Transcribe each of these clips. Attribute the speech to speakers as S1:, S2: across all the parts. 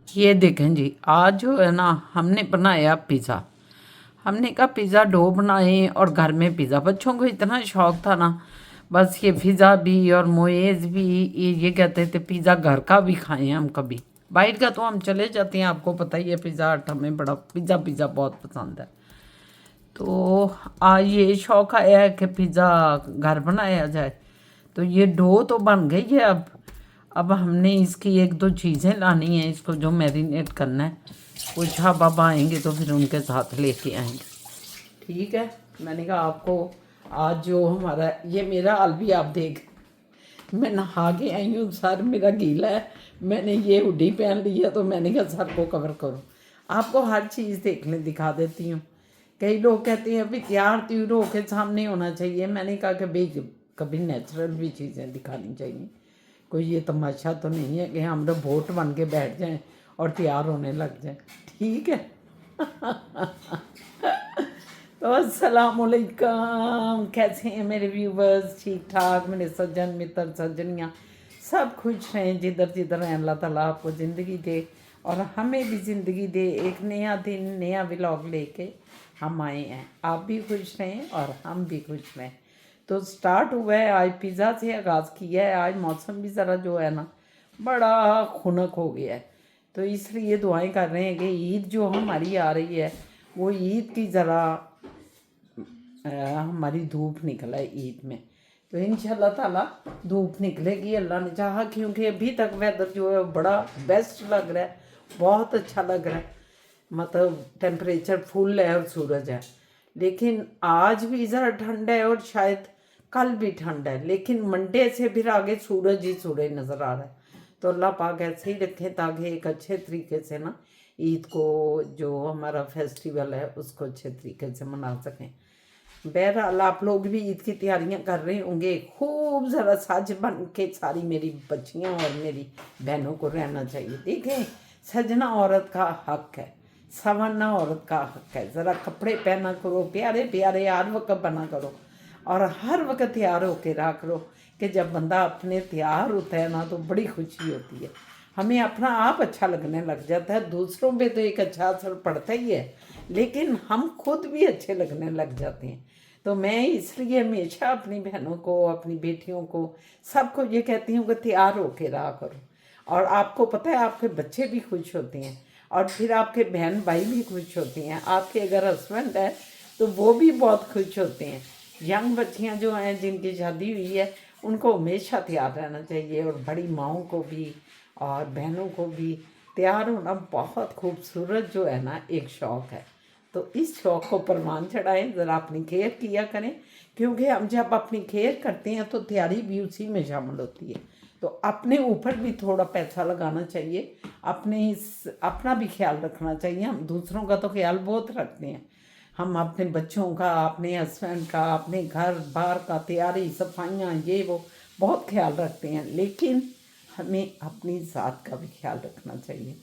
S1: ये देखें जी, आज जो है ना हमने बनाया पिज़्ज़ा। हमने कहा पिज़्ज़ा डो बनाए और घर में पिज़्ज़ा, बच्चों को इतना शौक था ना, बस ये पिज़्ज़ा भी और मोएज़ भी, ये कहते थे पिज़्ज़ा घर का भी खाएं हम कभी। बाहर का तो हम चले जाते हैं, आपको पता ही है, पिज़्ज़ा हट हमें बड़ा पिज़्ज़ा बहुत पसंद है। तो आज ये शौक आया है कि पिज़्ज़ा घर बनाया जाए। तो ये डो तो बन गई है। अब हमने इसकी एक दो चीज़ें लानी है, इसको जो मैरिनेट करना है। कुछ अब आएंगे तो फिर उनके साथ लेके आएंगे। ठीक है, मैंने कहा आपको आज जो हमारा ये मेरा हाल भी आप देख, मैं नहा के आई हूँ, सर मेरा गीला है, मैंने ये हुडी पहन ली है, तो मैंने कहा सर को कवर करो। आपको हर चीज़ देखने दिखा देती हूँ। कई लोग कहते हैं अभी तैयार त्यूरों के सामने होना चाहिए, मैंने कहा कि भाई कभी नेचुरल भी चीज़ें दिखानी चाहिए। कोई ये तमाशा तो नहीं है कि हम लोग वोट बन के बैठ जाएं और तैयार होने लग जाएं। ठीक है। तो अस्सलामुअलैकुम, कैसे हैं मेरे व्यूवर्स? ठीक ठाक, मेरे सज्जन मित्र सज्जनियाँ सब खुश रहें, जिधर जिधर हैं अल्लाह ताला आपको ज़िंदगी दे और हमें भी ज़िंदगी दे। एक नया दिन नया व्लॉग लेके हम आए हैं। आप भी खुश रहें और हम भी खुश रहें। तो स्टार्ट हुआ है, आज पिज़्ज़ा से आगाज़ किया है। आज मौसम भी ज़रा जो है ना बड़ा खुनक हो गया है, तो इसलिए दुआएं कर रहे हैं कि ईद जो हमारी आ रही है वो ईद की ज़रा हमारी धूप निकला है ईद में। तो इंशाल्लाह ताला धूप निकलेगी, अल्लाह ने चाहा, क्योंकि अभी तक वेदर जो है बड़ा बेस्ट लग रहा है, बहुत अच्छा लग रहा है। मतलब टेम्परेचर फुल है और सूरज है। लेकिन आज भी ज़रा ठंड है और शायद कल भी ठंड है, लेकिन मंडे से फिर आगे सूरज ही सूरज नज़र आ रहा है। तो अल्लाह पाक ऐसे ही रखें ताकि एक अच्छे तरीके से ना ईद को, जो हमारा फेस्टिवल है, उसको अच्छे तरीके से मना सकें। बहरहाल आप लोग भी ईद की तैयारियां कर रहे होंगे, खूब ज़रा सज बन के सारी मेरी बच्चियां और मेरी बहनों को रहना चाहिए। देखें, सजना औरत का हक है, संवरना औरत का हक है। ज़रा कपड़े पहना करो प्यारे प्यारे, हर वक्त बना करो और हर वक्त तैयार होके रहा करो कि जब बंदा अपने तैयार होता है ना तो बड़ी खुशी होती है। हमें अपना आप अच्छा लगने लग जाता है, दूसरों पे तो एक अच्छा असर पड़ता ही है, लेकिन हम खुद भी अच्छे लगने लग जाते हैं। तो मैं इसलिए हमेशा अपनी बहनों को, अपनी बेटियों को, सबको ये कहती हूँ कि तैयार होके रहा करो। और आपको पता है आपके बच्चे भी खुश होते हैं और फिर आपके बहन भाई भी खुश होते हैं। आपके अगर हस्बैंड है तो वो भी बहुत खुश होते हैं। यंग बच्चियाँ जो हैं जिनकी शादी हुई है उनको हमेशा तैयार रहना चाहिए, और बड़ी माओं को भी और बहनों को भी तैयार होना बहुत खूबसूरत जो है ना एक शौक़ है। तो इस शौक़ को परवान चढ़ाएं, ज़रा अपनी केयर किया करें, क्योंकि हम जब अपनी केयर करते हैं तो तैयारी भी उसी में शामिल होती है। तो अपने ऊपर भी थोड़ा पैसा लगाना चाहिए, अपना भी ख्याल रखना चाहिए। हम दूसरों का तो ख्याल बहुत रखते हैं, हम अपने बच्चों का, अपने हस्बैंड का, अपने घर बार का, तैयारी सफाइयाँ ये वो बहुत ख्याल रखते हैं, लेकिन हमें अपनी ज़ात का भी ख्याल रखना चाहिए।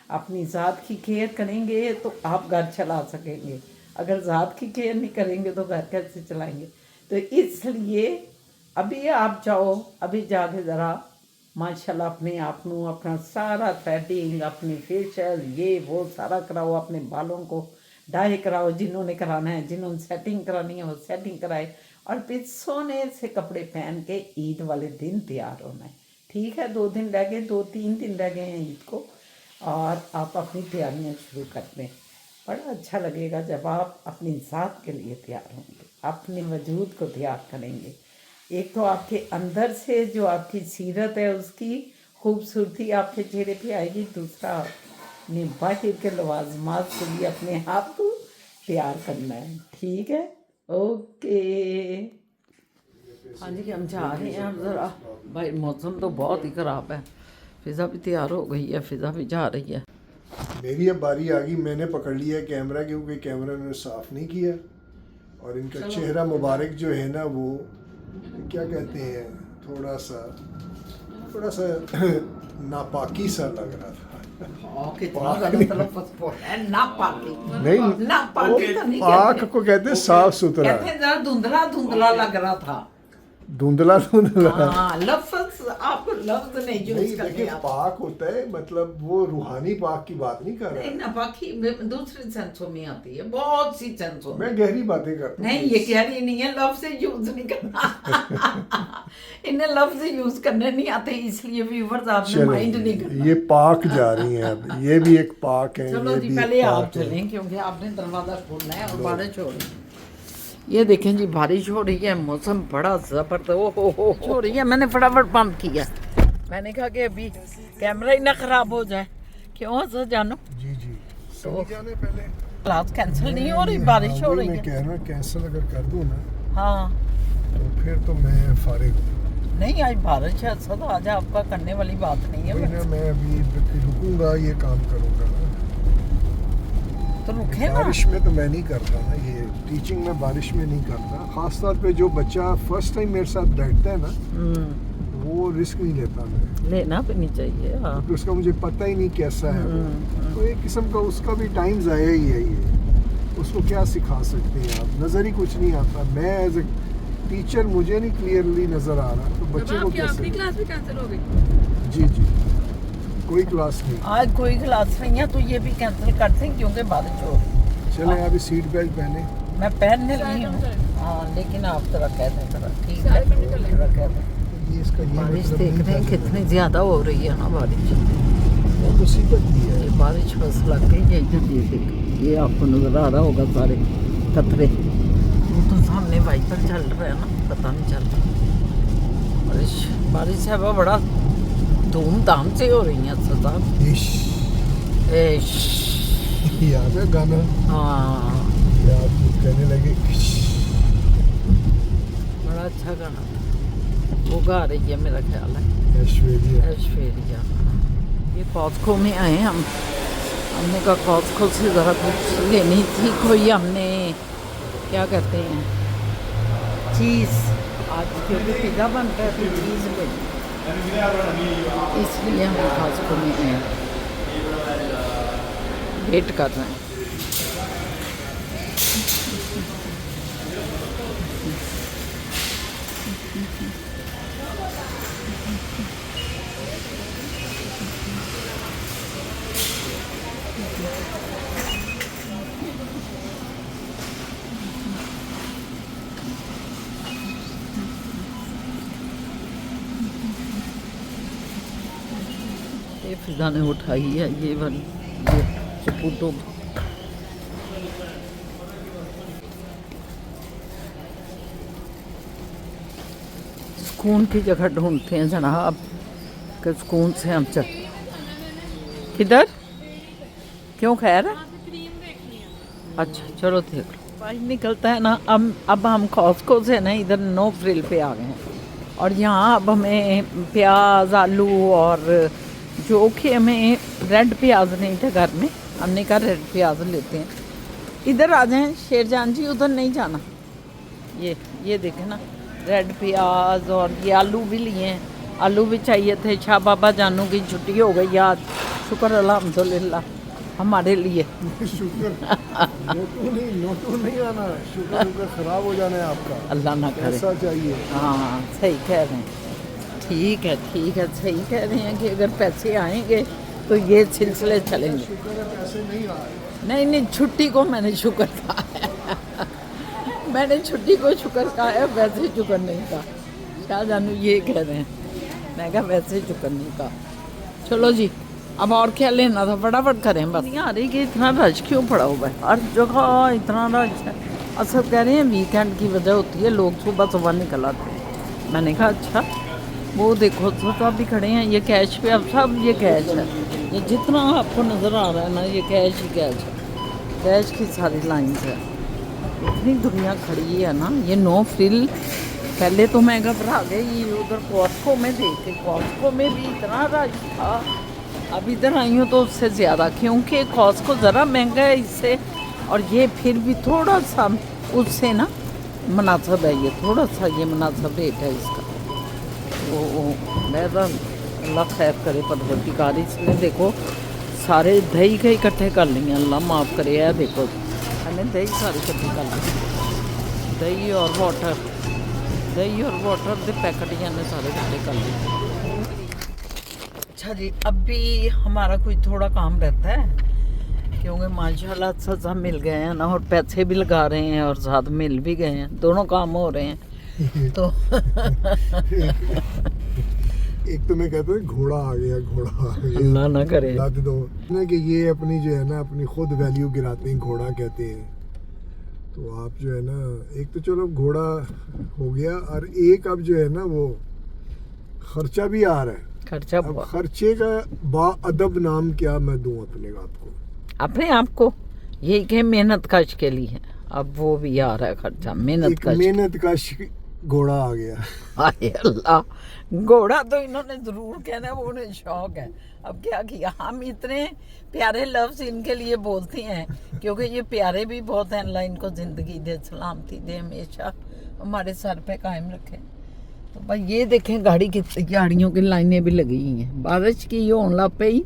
S1: अपनी ज़ात की केयर करेंगे तो आप घर चला सकेंगे, अगर ज़ात की केयर नहीं करेंगे तो घर कैसे चलाएंगे। तो इसलिए अभी आप जाओ, अभी जाके ज़रा माशाल्लाह अपने आप को, अपना सारा थ्रेडिंग, अपनी फेशियल ये वो सारा कराओ, अपने बालों को डाई कराओ जिन्होंने कराना है, जिन्होंने सेटिंग करानी है वो सेटिंग कराए, और फिर सोने से कपड़े पहन के ईद वाले दिन तैयार होना है। ठीक है, 2 दिन रह गए, 2-3 दिन रह गए हैं ईद को, और आप अपनी तैयारियां शुरू कर दें। बड़ा अच्छा लगेगा जब आप अपनी ज़ात के लिए तैयार होंगे, अपने वजूद को तैयार करेंगे। एक तो आपके अंदर से जो आपकी सीरत है उसकी खूबसूरती आपके चेहरे पे आएगी, दूसरा अपने बाहर के लवाजमात को भी अपने आप को तैयार करना है। ठीक है, ओके। हाँ जी, हम जा रहे हैं अब ज़रा, भाई मौसम तो बहुत ही ख़राब है। फिज़ा भी तैयार हो गई है, फिज़ा भी जा रही है।
S2: मेरी अब बारी आ गई, मैंने पकड़ लिया कैमरा, क्योंकि कैमरा ने साफ़ नहीं किया और इनका चेहरा मुबारक जो है ना वो क्या कहते हैं, थोड़ा सा नापाकी सा लग रहा था। नहीं, पाक को कहते हैं साफ सुथरा,
S1: धुंधला धुंधला लग रहा था।
S2: धुंधला धुंधला।
S1: हाँ, लफ्ज आपको लफ्ज नहीं यूज
S2: नहीं
S1: करने
S2: देखिए,
S1: आते।
S2: पाक होता है मतलब वो रूहानी पाक की बात नहीं कर रहा
S1: नहीं,
S2: है।
S1: नापाकी दूसरे सेंसों में आती है, बहुत सी सेंसों में।
S2: मैं गहरी बातें करता हूँ।
S1: नहीं, ये गहरी नहीं है, लफ्ज यूज नहीं करना। इन्हें लफ्ज यूज करने नहीं आते, इसलिए व्यूअर्स आपने माइंड नहीं
S2: चलो
S1: करना।
S2: ये पाक जा रही हैं अब, ये भी एक पाक है,
S1: चलो
S2: ये
S1: जी,
S2: भी
S1: पहले
S2: एक
S1: आप
S2: पाक है।
S1: चलें क्योंकि आपने दरवाजा खोलना है और बारिश हो रही है। ये देखें जी, बारिश हो रही है, मौसम बड़ा जबरदस्त हो रही है। मैंने फटाफट बंद किया, मैंने कहा कि अभी कैमरा ही ना खराब हो जाए। क्यों सर जानू?
S2: जी जी, सही जाने पहले।
S1: क्लास कैंसिल नहीं हो रही, बारिश हो रही
S2: मैं
S1: है।
S2: कह रहा हूँ कैंसिल अगर कर दूँ ना
S1: हाँ,
S2: तो फिर तो मैं फारिग हूँ।
S1: नहीं आज बारिश है सर, आज आपका करने वाली बात नहीं है।
S2: वही ना, मैं अभी रुकूंगा, ये काम करूंगा ना।
S1: तो रुके ना।
S2: बारिश में तो मैं नहीं करता ना, ये टीचिंग में बारिश में नहीं करता। खास तौर पे जो बच्चा फर्स्ट टाइम मेरे साथ बैठता है ना, वो रिस्क नहीं लेता मैं,
S1: लेना भी नहीं चाहिए। हाँ,
S2: क्योंकि उसका मुझे पता ही नहीं कैसा है वो। तो एक किस्म का उसका भी टाइम ज़ाया ही है ये। उसको क्या सिखा सकते हैं आप, नज़र ही कुछ नहीं आता। मैं एज ए टीचर मुझे नहीं क्लियरली नज़र आ रहा, तो बच्चे को कैसे।
S3: क्लास भी कैंसिल हो गई।
S2: जी जी, कोई क्लास नहीं।
S1: आज कोई क्लास नहीं है, तो ये भी कैंसिल करते हैं क्योंकि बारिश हो रही।
S2: चले अभी सीट बेल्ट पहने।
S1: मैं पहनने लगी हूँ। हाँ, लेकिन आप जरा कह दें, जरा ठीक है, जरा कह दें।
S2: ये इसका ये
S1: बारिश
S2: मतलब
S1: देख
S2: नहीं
S1: रहे हैं
S2: था
S1: कितनी ज्यादा हो रही है ना बारिश।
S2: वो मुसीबत भी है।
S1: ये बारिश बस लग गई है इधर, ये आपको नजर आ रहा होगा सारे कतरे। वो तो सामने वाइपर चल रहा है ना, पता नहीं चल रहा। बारिश है वो बड़ा धूमधाम से हो रही है सदा।
S2: याद है गाना?
S1: हाँ,
S2: याद कहने लगे।
S1: बड़ा अच्छा गाना था, वो गा रही है मेरा ख्याल है,
S2: ऐश्वर्या।
S1: ऐश्वर्या। ये कॉस्को में आए हमने कहा कॉस्को से ज़रा कुछ लेनी थी, कोई हमने क्या कहते हैं चीज़, आज क्योंकि पिज़्ज़ा बनता है तो चीज़ लेनी, इसलिए हम कॉस्को में आए हैं, वेट कर रहे हैं। ये फिजा ने उठाई है ये वाली, ये चपुटो। सुकून की जगह ढूंढते हैं जनाब, कि सुकून से हम चल। किधर? क्यों खैर है? अच्छा चलो देख लो। भाई निकलता है ना, अब हम कॉस्को से ना इधर नो फ्रिल पे आ गए हैं, और यहाँ अब हमें प्याज आलू और जो कि हमें रेड प्याज नहीं थे घर में, हमने कहा रेड प्याज लेते हैं। इधर आ जाएं शेरजान जी, उधर नहीं जाना। ये देखें ना, रेड प्याज, और ये आलू भी लिए हैं, आलू भी चाहिए थे। शाह बाबा जानू की छुट्टी हो गई आज, शुक्र अल्हम्दुलिल्लाह हमारे लिए।
S2: शुक्र नोटू नहीं आना, शुक्र खराब हो जाना है आपका,
S1: अल्लाह ना करे।
S2: ऐसा चाहिए।
S1: हाँ सही कह रहे हैं, ठीक है सही कह रहे हैं कि अगर पैसे आएंगे तो ये सिलसिले चलेंगे।
S2: शुक्र है पैसे नहीं आए।
S1: नहीं छुट्टी को मैंने शुक्र कहा है। मैंने छुट्टी को शुक्र कहा है, वैसे शुक्र नहीं कहा। शाह जानू ये कह रहे हैं, मैं कहा वैसे शुक्र नहीं कहा। चलो जी, अब और क्या लेना था फटाफट करें बस। नहीं आ रही कि इतना रश क्यों पड़ा हुआ है हर जगह, इतना रश है। असल कह रहे हैं वीकेंड की वजह होती है, लोग सुबह निकल आते हैं। मैंने कहा अच्छा, वो देखो सब भी खड़े हैं, ये कैश पे, अब सब ये कैश है, ये जितना आपको नज़र आ रहा है ना ये कैश ही कैश है, कैश की सारी लाइन्स है। इतनी दुनिया खड़ी है ना, ये नो फ्रिल। पहले तो मैं घबरा गई उधर कॉस्को में देख के, कॉस्को में भी इतना रश था। अब इधर आई हूँ तो उससे ज़्यादा, क्योंकि कॉस्को ज़रा महंगा है इससे, और ये फिर भी थोड़ा सा उससे ना मुनासिब है, ये थोड़ा सा ये मुनासिब रेट है इसका। वो मैं अल्लाह खैर करे परवरदिगार। इसने देखो सारे दही के इकट्ठे कर लिए, अल्लाह माफ़ करे। यार देखो मैंने दही सारी इकट्ठी कर ली, दही और वाटर दही और वाटर के पैकेट ने सारे इकट्ठे कर लिए। अच्छा जी, अभी हमारा कोई थोड़ा काम रहता है क्योंकि माशाल्लाह अच्छा मिल गए हैं ना, और पैसे भी लगा रहे हैं और साथ मिल भी गए हैं, दोनों काम हो रहे हैं। तो
S2: एक तो मैं कहता हूँ घोड़ा आ गया
S1: अल्लाह ना करे।
S2: लाद दो ना कि ये अपनी जो है ना अपनी खुद वैल्यू गिराते हैं, घोड़ा कहते हैं। तो आप जो है ना, एक तो चलो घोड़ा हो गया, और एक अब जो है ना वो खर्चा भी आ रहा है।
S1: खर्चा
S2: अब खर्चे का बाअदब नाम क्या मैं दूं अपने आप को
S1: यही के मेहनत कश के लिए है। अब वो भी आ रहा है खर्चा,
S2: मेहनत कश घोड़ा आ गया।
S1: हाय अल्लाह, घोड़ा तो इन्होंने जरूर कहना है, वो उन्हें शौक है। अब क्या किया, हम इतने प्यारे लफ्ज इनके लिए बोलते हैं क्योंकि ये प्यारे भी बहुत हैं। अल्लाह इनको जिंदगी दे, सलामती दे, हमेशा हमारे सर पे कायम रखे। तो भाई ये देखें गाड़ियों की लाइनें भी लगी हुई हैं, बारिश की होने लग पई।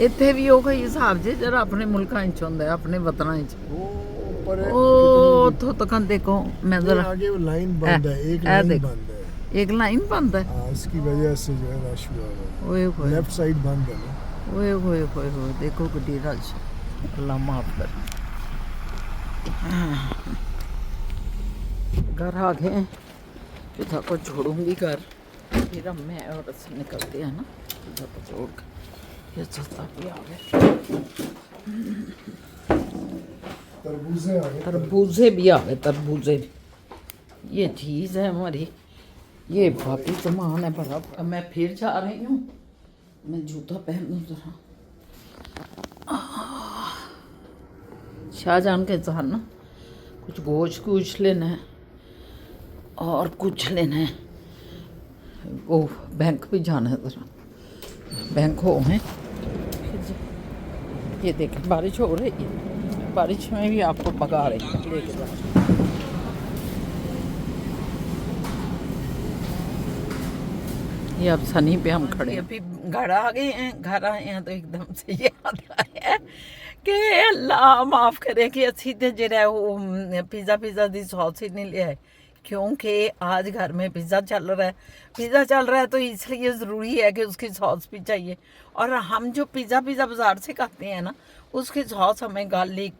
S1: इत्थे भी ਉਹ ਕੋਈ ਹਿਸਾਬ ਜੇ ਜਰਾ ਆਪਣੇ ਮੁਲਕਾਂ ਵਿੱਚ ਹੁੰਦਾ ਹੈ, ਆਪਣੇ ਵਤਨਾਂ ਵਿੱਚ। ਉਹ ਉੱਥੋਂ ਤੱਕ देखो, मैं जरा
S2: आगे वो लाइन बंद है, एक लाइन बंद है,
S1: एक लाइन बंद है।
S2: हाँ, इसकी वजह से जो है रश हुआ है।
S1: ओए होए,
S2: लेफ्ट साइड बंद है ना।
S1: ओए होए होए होए, देखो गड्डी रश। अल्लाह माफ कर। घर आ गए, पिता को छोड़ूंगी घर, फिर अब मैं और रस्सी निकलते हैं ना, पिता को छोड़ कर। ये सस्ता भी आ गए,
S2: तरबूजे आ गए,
S1: तरबूजे भी आ गए, तरबूजे। ये चीज़ है हमारी, ये बाकी सामान है बड़ा। अब मैं फिर जा रही हूँ, मैं जूता पहन लूँ जरा। शाहजहान के साथ ना कुछ गोश्त लेना है और कुछ लेना है, वो बैंक भी जाना है जरा, बैंक हो है। ये देखें बारिश हो रही है, बारिश में भी आपको भगा रही है लेके जा। ये अब सनी पे हम खड़े, अभी घर आ गए हैं। घर आए हैं तो एकदम से याद आया कि अल्लाह माफ़ करे कि अच्छी थे जरा वो पिज़्ज़ा दी सॉस ही नहीं लिया है, क्योंकि आज घर में पिज़्ज़ा चल रहा है तो इसलिए ज़रूरी है कि उसकी सॉस भी चाहिए। और हम जो पिज़्ज़ा बाज़ार से खाते हैं ना, उसकी सॉस हमें गार्लिक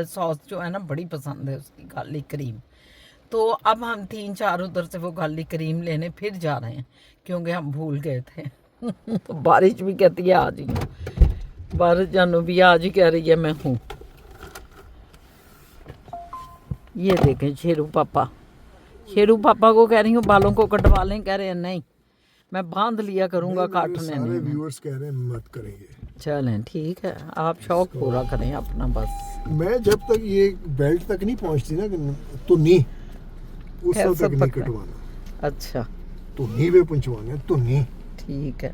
S1: सॉस जो है ना बड़ी पसंद है, उसकी गार्लिक क्रीम। तो अब हम 3-4 उधर से वो गार्लिक क्रीम लेने फिर जा रहे हैं क्योंकि हम भूल गए थे। तो बारिश भी कहती है आज ही, बारिश जानू भी आज ही कह रही है मैं हूँ। ये देखें शेरू पापा को कह रही हूँ बालों को कटवा लें, कह रहे हैं नहीं मैं बांध लिया करूँगा, काटने
S2: सारे
S1: नहीं।
S2: व्यूअर्स कह रहे हैं मत करेंगे।
S1: चलें ठीक है, आप शौक पूरा करें अपना बस।
S2: मैं जब तक ये बेल्ट तक नहीं पहुंचती ना तो नहीं, उस
S1: खैर,
S2: तक
S1: सब
S2: नहीं
S1: पकड़ा।
S2: कटवाना,
S1: अच्छा
S2: तो नहीं वे पहुंचवाना तो नहीं।
S1: ठीक है,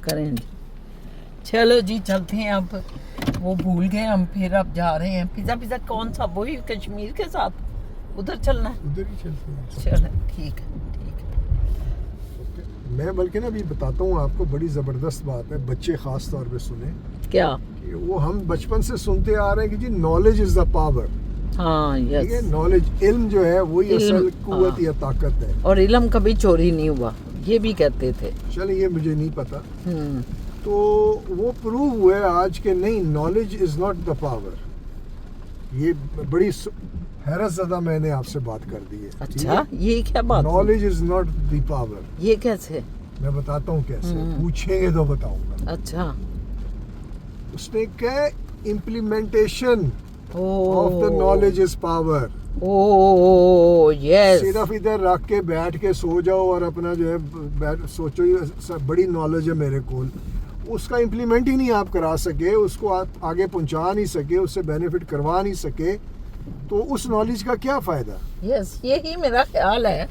S1: करें जी। चलो जी चलते हैं अब, वो भूल गए हम, फिर अब जा रहे हैं। पिज़्ज़ा कौन सा, वही कश्मीर के साथ उधर चलना है?
S2: उधर ही चलते हैं।
S1: चलो ठीक है।
S2: मैं बल्कि ना अभी बताता हूँ आपको, बड़ी ज़बरदस्त बात है, बच्चे ख़ास तौर पे सुने
S1: क्या?
S2: कि वो हम बचपन से सुनते आ रहे हैं कि जी नॉलेज इज़ द पावर।
S1: हाँ
S2: ठीक है,
S1: यस,
S2: नॉलेज, इल्म जो है वही
S1: इल्म,
S2: असल कुव्वत
S1: हाँ।
S2: या ताकत है।
S1: और इल्म कभी चोरी नहीं हुआ, ये भी कहते थे।
S2: चलिए ये मुझे नहीं पता,
S1: हम्म,
S2: तो वो प्रूव हुआ है आज के नहीं, knowledge is not the power. ये बड़ी हैरत ज़दा मैंने आपसे बात कर दी है।
S1: अच्छा ये क्या बात?
S2: Knowledge is not the power.
S1: ये कैसे?
S2: मैं बताता हूँ कैसे, पूछेंगे तो बताऊंगा।
S1: अच्छा,
S2: उसने क्या, implementation of the
S1: oh
S2: knowledge is power.
S1: Oh yes,
S2: सिर्फ इधर रख के बैठ के सो जाओ और अपना जो है सोचो ये बड़ी नॉलेज है मेरे को, उसका इम्प्लीमेंट ही नहीं आप करा सके, उसको आप आगे पहुंचा नहीं सके, उससे बेनिफिट करवा नहीं सके, तो उस नॉलेज का क्या फ़ायदा?
S1: यस, यही मेरा ख्याल है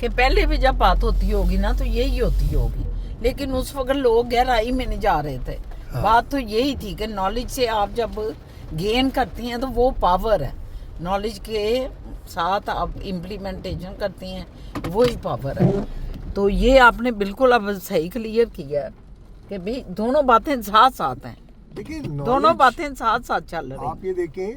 S1: कि पहले भी जब बात होती होगी ना तो यही होती होगी, लेकिन उस वक्त लोग गहराई में नहीं जा रहे थे।
S2: हाँ।
S1: बात तो यही थी कि नॉलेज से आप जब गेन करती हैं तो वो पावर है, नॉलेज के साथ आप इम्प्लीमेंटेशन करती हैं वही पावर है। तो ये आपने बिल्कुल अब सही क्लियर किया है कि भाई दोनों बातें साथ साथ हैं,
S2: देखिए
S1: दोनों बातें साथ साथ चल रही
S2: आप ये देखें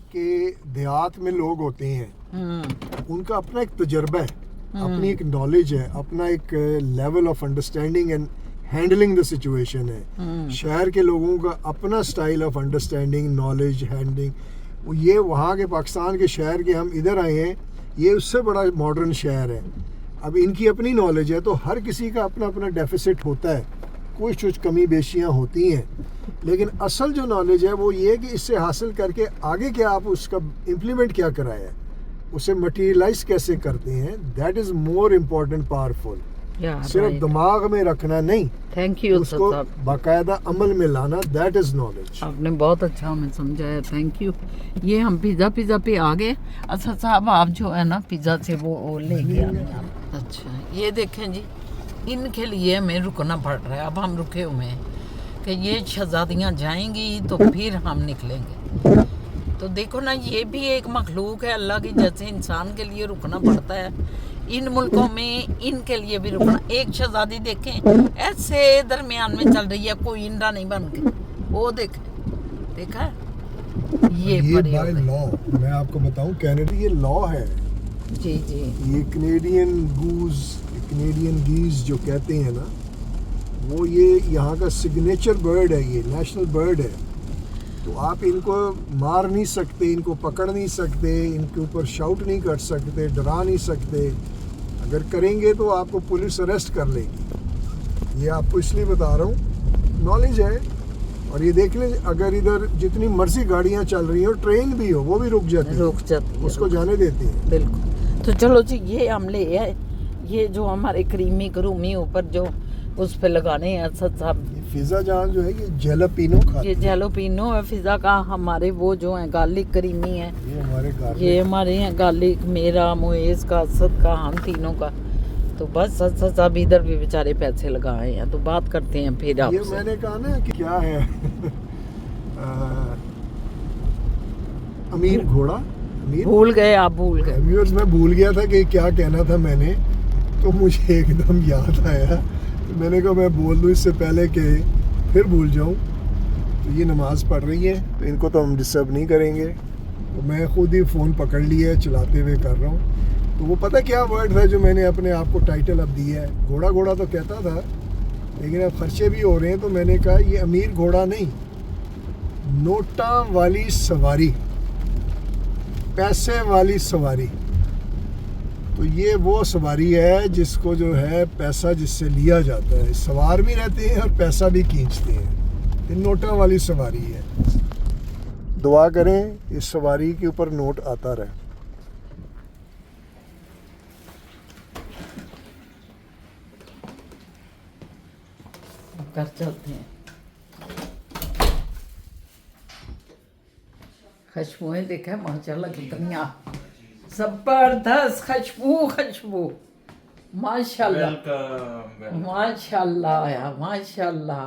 S2: कि देहात में लोग होते हैं,
S1: हैं।
S2: उनका अपना एक तजर्बा है, अपनी एक नॉलेज है, अपना एक level of understanding and handling the situation है। शहर के लोगों का अपना style of understanding, knowledge, handling. ये वहाँ के पाकिस्तान के शहर के हम इधर आए हैं, ये उससे बड़ा मॉडर्न शहर है। अब इनकी अपनी नॉलेज है, तो हर किसी का अपना अपना डेफिसिट होता है, कुछ कमी बेशियाँ होती हैं, लेकिन असल जो नॉलेज है वो ये है कि इससे हासिल करके आगे क्या आप उसका इम्प्लीमेंट क्या कराया है, उसे मटीरियलाइज कैसे करते हैं, that is more important, powerful. सिर्फ दिमाग में रखना नहीं,
S1: थैंक यू
S2: उसको
S1: साहब,
S2: बाकायदा अमल में लाना, दैट इज़ नॉलेज।
S1: आपने बहुत अच्छा हमें समझाया, थैंक यू। ये हम पिज़्ज़ा पे आ गए। अच्छा साहब, आप जो है ना पिज़्ज़ा से वो ले गया। अच्छा, ये देखें जी, इनके लिए हमें रुकना पड़ रहा है। अब हम रुके हुए हैं कि ये शहजादियाँ जाएंगी तो फिर हम निकलेंगे। तो देखो ना, ये भी एक मखलूक है अल्लाह की, जैसे इंसान के लिए रुकना पड़ता है, इन मुल्कों में इनके लिए भी रुकना। एक शहजादी देखें ऐसे दरमियान में चल रही है, कोई इंडा नहीं बन के, वो देखें, देखा है? ये
S2: बाय लॉ, मैं आपको बताऊं, कनाडा ये लॉ है
S1: जी जी।
S2: ये कैनेडियन गीज जो कहते हैं ना, वो ये यहाँ का सिग्नेचर बर्ड है, ये नेशनल बर्ड है। तो आप इनको मार नहीं सकते, इनको पकड़ नहीं सकते, इनके ऊपर शाउट नहीं कर सकते, डरा नहीं सकते। अगर करेंगे तो आपको पुलिस अरेस्ट कर लेगी। ये आपको इसलिए बता रहा हूँ, नॉलेज है। और ये देख लें, अगर इधर जितनी मर्जी गाड़ियाँ चल रही हो, ट्रेन भी हो, वो भी रुक जाती है, उसको जाने देती है।
S1: बिल्कुल। तो चलो जी, ये हम ले आए, ये जो हमारे क्रीमी करूमी ऊपर जो उस पे लगाने हैं असद साहब।
S2: फिजा जहाँ जो है ये जैलापिनो खाते
S1: ये
S2: हैं।
S1: जैलापिनो है फिजा का, हमारे वो जो है गार्लिक करीमी है, ये हमारे हैं गार्लिक, मेरा, मुएज का, असद का, हम तीनों का। तो बस असद साहब इधर भी बेचारे पैसे लगाए हैं, तो बात करते हैं फिर आपसे।
S2: ये मैंने कहा ना कि क्या है अमीर घोड़ा,
S1: भूल गए आप, भूल गए।
S2: व्यूअर्स, मैं भूल गया था कि क्या कहना था मैंने, तो मुझे एकदम याद आया, तो मैंने कहा मैं बोल दूं इससे पहले कि फिर भूल जाऊं। तो ये नमाज़ पढ़ रही है, तो इनको तो हम डिस्टर्ब नहीं करेंगे। तो मैं खुद ही फ़ोन पकड़ लिया है, चलाते हुए कर रहा हूँ। तो वो पता क्या वर्ड था जो मैंने अपने आप को टाइटल अब दिया है, घोड़ा घोड़ा तो कहता था, लेकिन अब खर्चे भी हो रहे हैं, तो मैंने कहा ये अमीर घोड़ा नहीं, नोटा वाली सवारी, पैसे वाली सवारी। तो ये वो सवारी है जिसको जो है पैसा जिससे लिया जाता है, सवार भी रहते हैं और पैसा भी खींचते हैं। ये नोटा वाली सवारी है। दुआ करें इस सवारी के ऊपर नोट आता रहे।
S1: कर चलते हैं। खुशबुएं देखा है माशाल्लाह कितनी जबरदस्त खुशबू, माशाल्लाह माशाल्लाह यार, माशाल्लाह।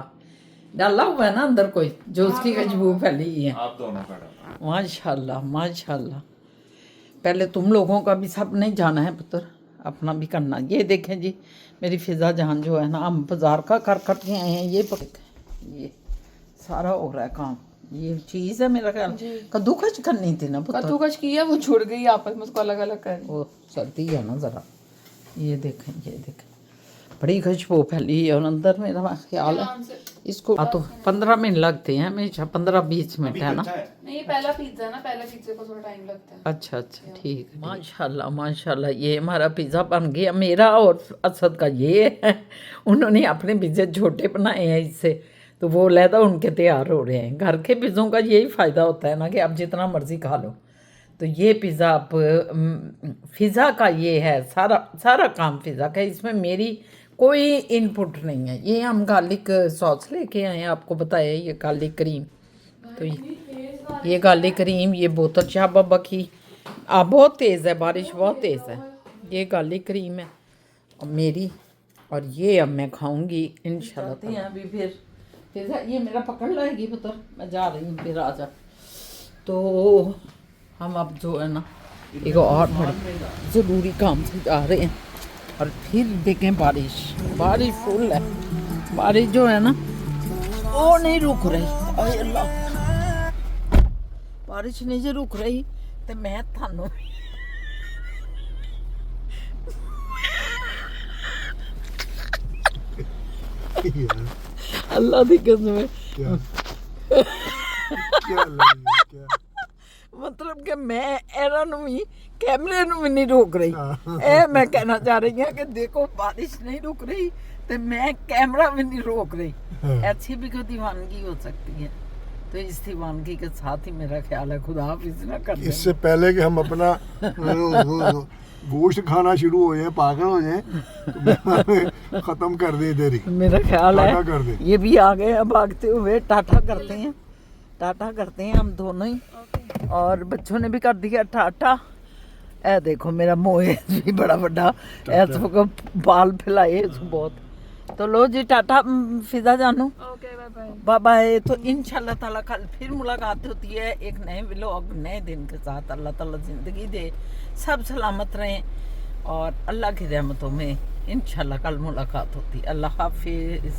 S1: डाला हुआ है ना अंदर कोई जो उसकी खुशबू फैली है।
S4: आप दोनों का डाला।
S1: माशाल्लाह माशाल्लाह। पहले तुम लोगों का भी सब नहीं जाना है पुत्र, अपना भी करना। ये देखें जी, मेरी फिजा जहान जो है ना, हम बाजार का कर के आए हैं। ये सारा हो रहा है काम। ये चीज़ है मेरा ख्याल, कद्दूकस करनी थी ना पुत्र।
S3: कद्दूकस किया, वो छुड़ गई आपस में, उसको अलग अलग कर।
S1: वो सर्दी है ना ज़रा। ये देखें बड़ी खुशबू फैली है। और अंदर मेरा ख्याल है इसको तो 15 मिनट लगते हैं हमेशा, 15-20 मिनट है ना।
S3: नहीं, ये पहला पिज्जा है ना, पहले पिज्जे को थोड़ा टाइम लगता है।
S1: अच्छा ठीक है। माशाल्लाह माशाल्लाह, ये हमारा पिज़्ज़ा बन गया, मेरा और असद का। ये है, उन्होंने अपने पिज़्ज़े छोटे बनाए हैं इससे, तो वो लहदा उनके तैयार हो रहे हैं। घर के पिज़्ज़ों का यही फ़ायदा होता है ना कि आप जितना मर्ज़ी खा लो। तो ये पिज़्ज़ा आप फ़िज़ा का ये है, सारा काम फ़िज़ा का, इसमें मेरी कोई इनपुट नहीं है। ये हम गार्लिक सॉस लेके आए हैं, आपको बताया ये गार्लिक क्रीम। तो ये गार्लिक क्रीम, ये बोतल शाह बाबा की। बहुत तेज़ है बारिश, बहुत तेज़ है। ये गार्लिक क्रीम है और मेरी, और ये अब मैं खाऊंगी इंशाल्लाह। अभी फिर ये मेरा पकड़ लाएगी पुत्र, मैं जा रही हूँ फिर आजा। तो हम अब जो है ना एक और बड़े ज़रूरी काम से जा रहे हैं। और फिर देखें बारिश फुल है। बारिश जो है ना वो नहीं रुक रही। अरे अल्लाह, बारिश नहीं जो रुक रही तो मैं थानों
S2: यार,
S1: अल्लाह दी कसम है।
S2: क्या क्या लगी, क्या
S1: मतलब कि मैं ਇਹਨਾਂ ਨੂੰ ਵੀ कैमरे ਨੂੰ ਵੀ नहीं रोक रही। ਇਹ मैं कहना चाह रही हूँ कि देखो बारिश नहीं रुक रही तो मैं कैमरा भी नहीं रोक रही। ऐसी भी कोई दीवानगी हो सकती है, तो इस दीवानगी के साथ ही मेरा ख्याल है खुदा हाफिज ना कर दे।
S2: इससे पहले कि हम अपना गोश्त खाना शुरू हो जाए, पागल हो जाए, तो मैं खत्म कर दे इधर ही।
S1: मेरा ख्याल
S2: टाटा कर
S1: है
S2: दे।
S1: ये भी आ गए हैं भागते हुए। टाटा करते हैं, टाटा करते हैं हम दोनों ही, और बच्चों ने भी कर दिया टाटा। ए देखो मेरा मोएज भी बड़ा बड़ा ऐस बाल फैलाए बहुत। तो लो जी टाटा फिजा जानू,
S3: okay bye bye.
S1: Bye bye. तो इंशाल्लाह ताला कल फिर मुलाकात होती है एक नए व्लॉग नए दिन के साथ। अल्लाह ताला जिंदगी दे, सब सलामत रहें, और अल्लाह की रहमतों में इंशाल्लाह कल मुलाकात होती है। अल्लाह हाफिज।